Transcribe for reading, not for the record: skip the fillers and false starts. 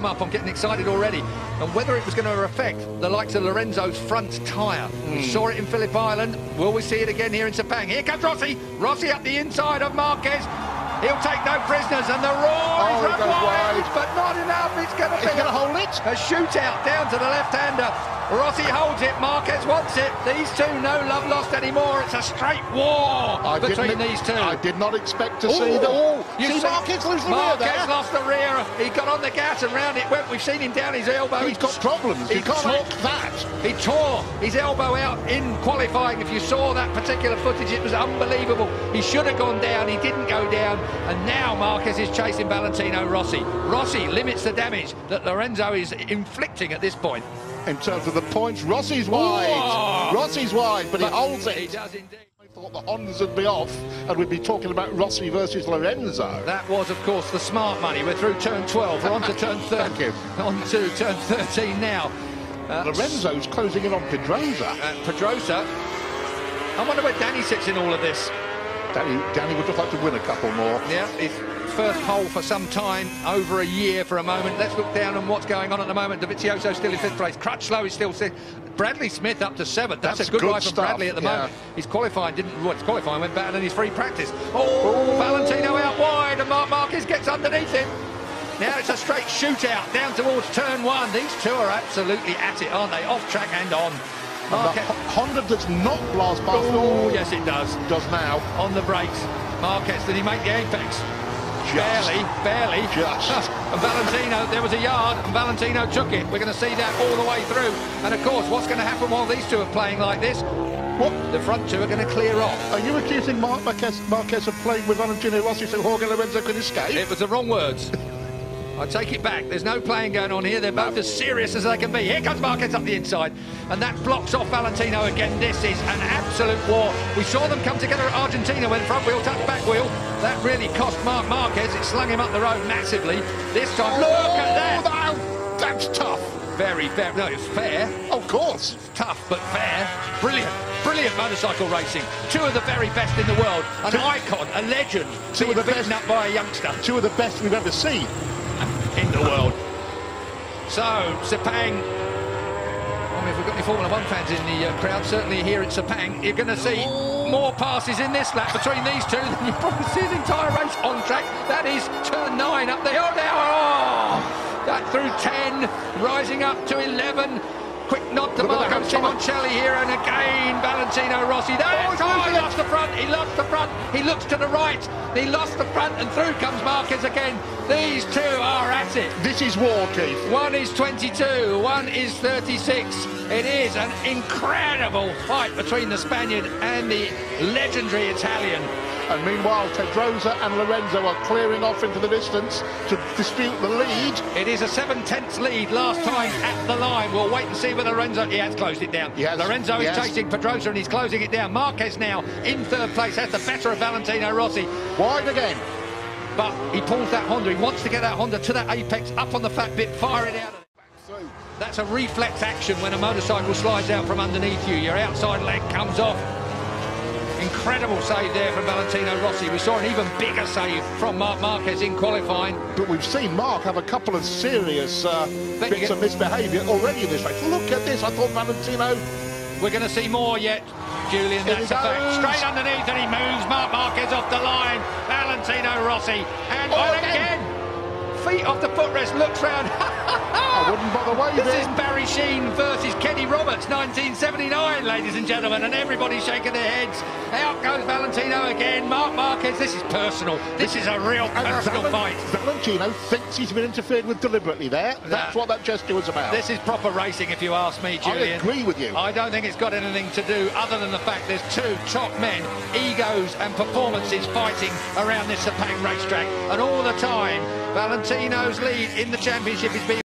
come up. I'm getting excited already. And whether it was going to affect the likes of Lorenzo's front tyre. We saw it in Phillip Island. Will we see it again here in Sepang? Here comes Rossi. Rossi up the inside of Marques. He'll take no prisoners, and the roar is run wide, but not enough. It's going to be hold it. A shootout down to the left-hander. Rossi holds it. Marques wants it. These two, no love lost anymore. It's a straight war between these two. I did not expect to see them. You see Marques lose the rear Marques there. lost the rear. He got on the gas and round it went. We've seen him down his elbow. He's got problems. You can't talk that. He tore his elbow out in qualifying. If you saw that particular footage, it was unbelievable. He should have gone down. He didn't go down. And now Marques is chasing Valentino Rossi. Rossi limits the damage that Lorenzo is inflicting at this point. In terms of the points, Rossi's wide. Whoa. Rossi's wide, but he holds it. He does indeed. I thought the Hondas would be off, and we'd be talking about Rossi versus Lorenzo. That was, of course, the smart money. We're through turn 12. We're on to turn 13. Thank you. On to turn 13 now. Lorenzo's closing in on Pedrosa. Pedrosa. I wonder where Danny sits in all of this. Danny would just like to win a couple more. Yeah, his first pole for some time, over a year for a moment. Let's look down on what's going on at the moment. Dovizioso still in 5th place. Crutchlow is still 6th. Bradley Smith up to 7th. That's a good ride from Bradley at the moment. His qualifying his qualifying went better than his free practice. Valentino out wide, and Marques gets underneath him. Now it's a straight shootout down towards turn 1. These two are absolutely at it, aren't they? Off track and on. Honda does not blast past. Oh, yes, it does. Does now. On the brakes. Marques, did he make the apex? Barely. Just. And Valentino, there was a yard, and Valentino took it. We're going to see that all the way through. And, of course, what's going to happen while these two are playing like this? What? The front two are going to clear off. Are you accusing Marques of playing with Valentino Rossi so Jorge Lorenzo could escape? It was the wrong words. I take it back. There's no playing going on here. They're both as serious as they can be. Here comes Marques up the inside, and that blocks off Valentino again. This is an absolute war. We saw them come together at Argentina when front wheel touched back wheel. That really cost Marques. It slung him up the road massively. This time, look at that. No, that's tough. Very fair. No, it's fair. Of course. Tough, but fair. Brilliant motorcycle racing. Two of the very best in the world. An icon, a legend. Two of the beaten up by a youngster. Two of the best we've ever seen in the world. So, Sepang, I mean, if we've got any Formula 1 fans in the crowd, certainly here at Sepang, you're going to see more passes in this lap between these two than you probably see the entire race on track. That is turn 9 up there. That through 10, rising up to 11. Quick nod to Marco Simoncelli here, and again Valentino Rossi. He lost the front, he lost the front, he looks to the right, he lost the front, and through comes Marques again. These two are at it. This is war, Keith. One is 22, one is 36. It is an incredible fight between the Spaniard and the legendary Italian. And meanwhile, Pedrosa and Lorenzo are clearing off into the distance to dispute the lead. It is a 7/10 lead last time at the line. We'll wait and see whether Lorenzo... He has closed it down. Lorenzo is chasing Pedrosa and he's closing it down. Marques now in 3rd place, has the better of Valentino Rossi. Wide again. But he pulls that Honda. He wants to get that Honda to that apex, up on the fat bit, fire it out. That's a reflex action when a motorcycle slides out from underneath you. Your outside leg comes off. Incredible save there from Valentino Rossi. We saw an even bigger save from Marques in qualifying. But we've seen Mark have a couple of serious bits of misbehaviour already in this race. Look at this. I thought Valentino... We're going to see more yet, Julian. That's a fact. Straight underneath, and he moves Marques off the line. Valentino Rossi. And again. Feet off the footrest, looks round. I wouldn't bother waving. This is Barry Sheen versus Kenny Roberts, 1979, ladies and gentlemen, and everybody's shaking their heads. Out goes Valentino again. Marques, this is personal. This is a real personal fight. Valentino thinks he's been interfered with deliberately there. That's what that gesture was about. This is proper racing, if you ask me, Julian. I agree with you. I don't think it's got anything to do other than the fact there's two top men, egos and performances fighting around this Sepang racetrack, and all the time Valentino's lead in the championship is being